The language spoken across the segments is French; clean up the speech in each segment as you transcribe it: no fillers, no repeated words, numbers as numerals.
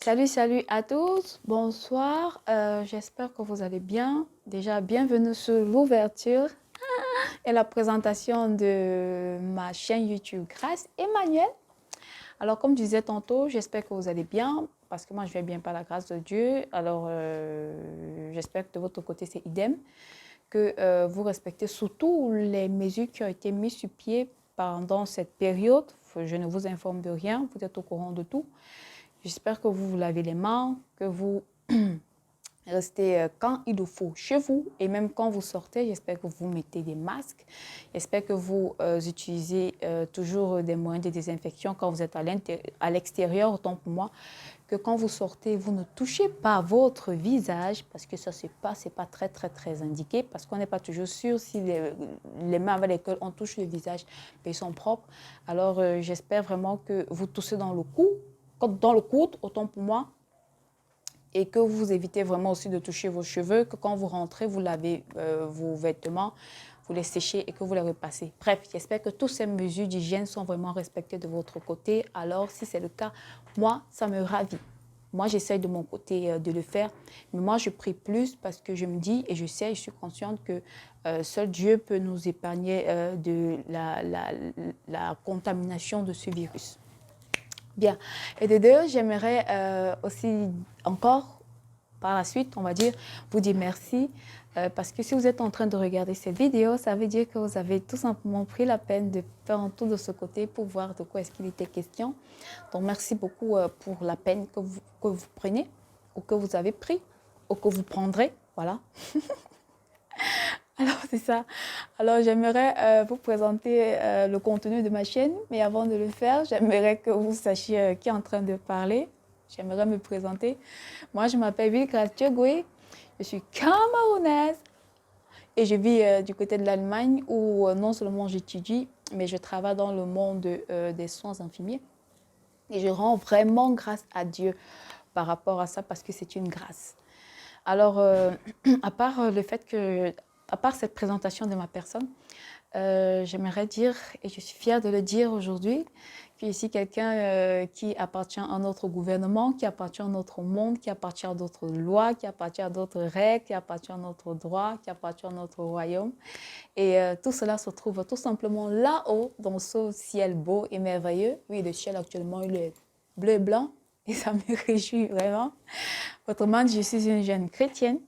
Salut, salut à tous, bonsoir, j'espère que vous allez bien. Déjà, bienvenue sur l'ouverture et la présentation de ma chaîne YouTube Grâce Emmanuel. Alors, comme je disais tantôt, j'espère que vous allez bien, parce que moi, je vais bien par la grâce de Dieu. Alors, j'espère que de votre côté, c'est idem, que vous respectez surtout les mesures qui ont été mises sur pied pendant cette période. Je ne vous informe de rien, vous êtes au courant de tout. J'espère que vous vous lavez les mains, que vous restez quand il le faut chez vous et même quand vous sortez, j'espère que vous mettez des masques. J'espère que vous utilisez toujours des moyens de désinfection quand vous êtes à l'extérieur, autant pour moi, que quand vous sortez, vous ne touchez pas votre visage parce que ça, c'est pas très, très, très indiqué parce qu'on n'est pas toujours sûr si les mains avec lesquelles on touche le visage ils sont propres. Alors, j'espère vraiment que vous toussez dans le cou, dans le coude, autant pour moi, et que vous évitez vraiment aussi de toucher vos cheveux, que quand vous rentrez, vous lavez vos vêtements, vous les séchez et que vous les repassez. Bref, j'espère que toutes ces mesures d'hygiène sont vraiment respectées de votre côté. Alors, si c'est le cas, moi, ça me ravit. Moi, j'essaye de mon côté de le faire, mais moi, je prie plus parce que je me dis et je sais, je suis consciente que seul Dieu peut nous épargner de la contamination de ce virus. Bien. Et de deux, j'aimerais aussi encore, par la suite, on va dire, vous dire merci. Parce que si vous êtes en train de regarder cette vidéo, ça veut dire que vous avez tout simplement pris la peine de faire un tour de ce côté pour voir de quoi est-ce qu'il était question. Donc, merci beaucoup pour la peine que vous prenez, ou que vous avez pris, ou que vous prendrez. Voilà. Alors, c'est ça. Alors, j'aimerais vous présenter le contenu de ma chaîne, mais avant de le faire, j'aimerais que vous sachiez qui est en train de parler. J'aimerais me présenter. Moi, je m'appelle Vilgrace Tchegoué, je suis camerounaise et je vis du côté de l'Allemagne où non seulement j'étudie, mais je travaille dans le monde des soins infirmiers. Et je rends vraiment grâce à Dieu par rapport à ça parce que c'est une grâce. Alors, à part le fait que, à part cette présentation de ma personne, j'aimerais dire, et je suis fière de le dire aujourd'hui, que je suis quelqu'un qui appartient à notre gouvernement, qui appartient à notre monde, qui appartient à d'autres lois, qui appartient à d'autres règles, qui appartient à notre droit, qui appartient à notre royaume. Et tout cela se trouve tout simplement là-haut, dans ce ciel beau et merveilleux. Oui, le ciel actuellement, il est bleu et blanc, et ça me réjouit vraiment. Autrement dit, je suis une jeune chrétienne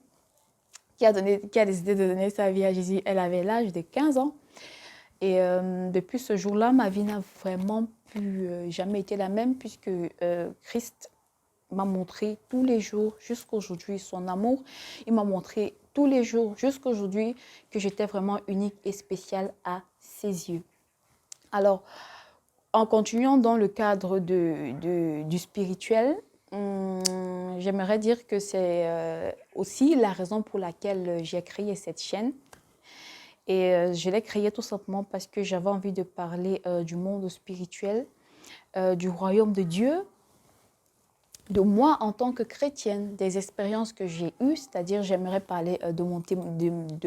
qui a décidé de donner sa vie à Jésus. Elle avait l'âge de 15 ans. Et depuis ce jour-là, ma vie n'a vraiment plus jamais été la même puisque Christ m'a montré tous les jours jusqu'à aujourd'hui son amour. Il m'a montré tous les jours jusqu'à aujourd'hui que j'étais vraiment unique et spéciale à ses yeux. Alors, en continuant dans le cadre du spirituel, j'aimerais dire que c'est aussi la raison pour laquelle j'ai créé cette chaîne. Et je l'ai créée tout simplement parce que j'avais envie de parler du monde spirituel, du royaume de Dieu, de moi en tant que chrétienne, des expériences que j'ai eues, c'est-à-dire j'aimerais parler de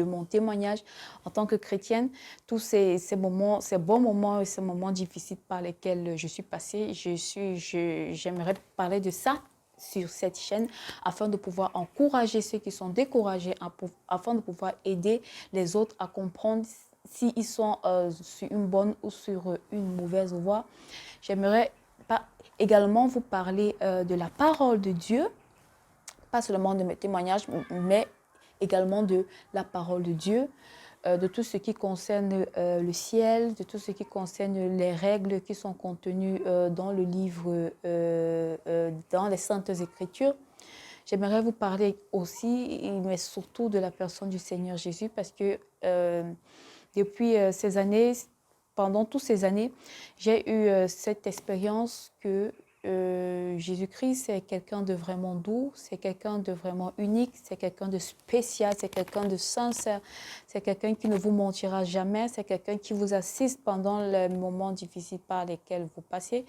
mon témoignage en tant que chrétienne, tous ces moments, ces bons moments et ces moments difficiles par lesquels je suis passée. J'aimerais parler de ça sur cette chaîne afin de pouvoir encourager ceux qui sont découragés, afin de pouvoir aider les autres à comprendre s'ils sont sur une bonne ou sur une mauvaise voie. J'aimerais également vous parler de la parole de Dieu, pas seulement de mes témoignages, mais également de la parole de Dieu, de tout ce qui concerne le ciel, de tout ce qui concerne les règles qui sont contenues dans le livre, dans les Saintes Écritures. J'aimerais vous parler aussi, mais surtout de la personne du Seigneur Jésus, parce que depuis ces années, pendant toutes ces années, j'ai eu cette expérience que Jésus-Christ, c'est quelqu'un de vraiment doux, c'est quelqu'un de vraiment unique, c'est quelqu'un de spécial, c'est quelqu'un de sincère, c'est quelqu'un qui ne vous mentira jamais, c'est quelqu'un qui vous assiste pendant les moments difficiles par lesquels vous passez,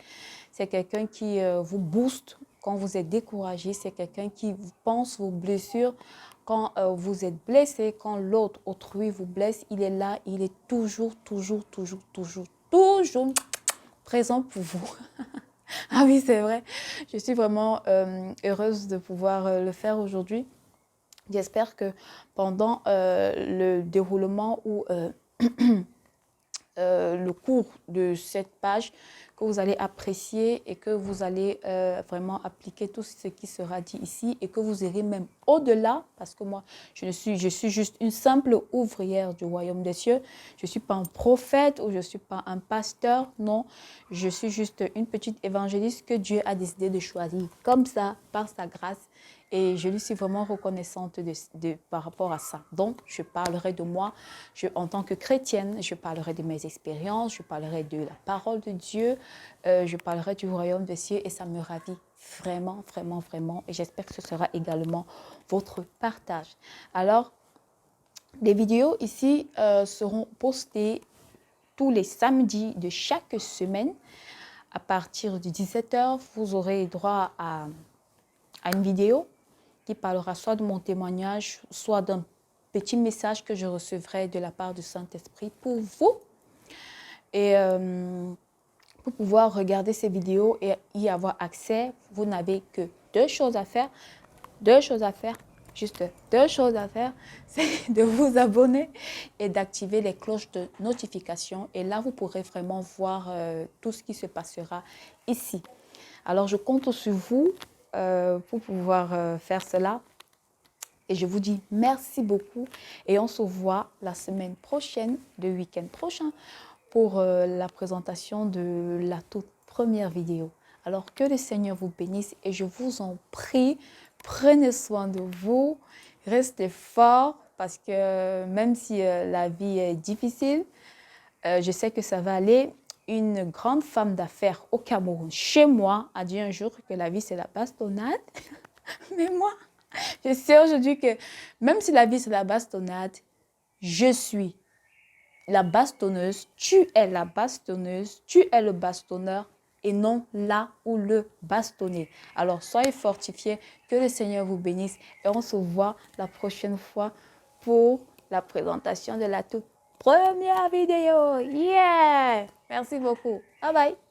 c'est quelqu'un qui vous booste quand vous êtes découragé, c'est quelqu'un qui pense vos blessures. Quand vous êtes blessé, quand l'autre, autrui vous blesse, il est là, il est toujours présent pour vous. Ah oui, c'est vrai. Je suis vraiment heureuse de pouvoir le faire aujourd'hui. J'espère que pendant le déroulement ou le cours de cette page, que vous allez apprécier et que vous allez vraiment appliquer tout ce qui sera dit ici et que vous irez même au-delà, parce que moi, je suis juste une simple ouvrière du royaume des cieux. Je ne suis pas un prophète ou je ne suis pas un pasteur, non. Je suis juste une petite évangéliste que Dieu a décidé de choisir comme ça, par sa grâce. Et je lui suis vraiment reconnaissante par rapport à ça. Donc, je parlerai de moi en tant que chrétienne, je parlerai de mes expériences, je parlerai de la parole de Dieu, je parlerai du royaume des cieux et ça me ravit vraiment, vraiment, vraiment. Et j'espère que ce sera également votre partage. Alors, les vidéos ici seront postées tous les samedis de chaque semaine. À partir de 17h, vous aurez droit à une vidéo qui parlera soit de mon témoignage, soit d'un petit message que je recevrai de la part du Saint-Esprit pour vous. Et pour pouvoir regarder ces vidéos et y avoir accès, vous n'avez que deux choses à faire. Juste deux choses à faire, c'est de vous abonner et d'activer les cloches de notification. Et là, vous pourrez vraiment voir tout ce qui se passera ici. Alors, je compte sur vous pour pouvoir faire cela. Et je vous dis merci beaucoup et on se voit la semaine prochaine, le week-end prochain, pour la présentation de la toute première vidéo. Alors que le Seigneur vous bénisse et je vous en prie, prenez soin de vous, restez forts parce que même si la vie est difficile, je sais que ça va aller. Une grande femme d'affaires au Cameroun, chez moi, a dit un jour que la vie c'est la bastonnade. Mais moi, je sais aujourd'hui que même si la vie c'est la bastonnade, je suis la bastonneuse, tu es la bastonneuse, tu es le bastonneur et non là où le bastonné. Alors soyez fortifiés, que le Seigneur vous bénisse et on se voit la prochaine fois pour la présentation de la toute première vidéo. Yeah! Merci beaucoup. Bye bye.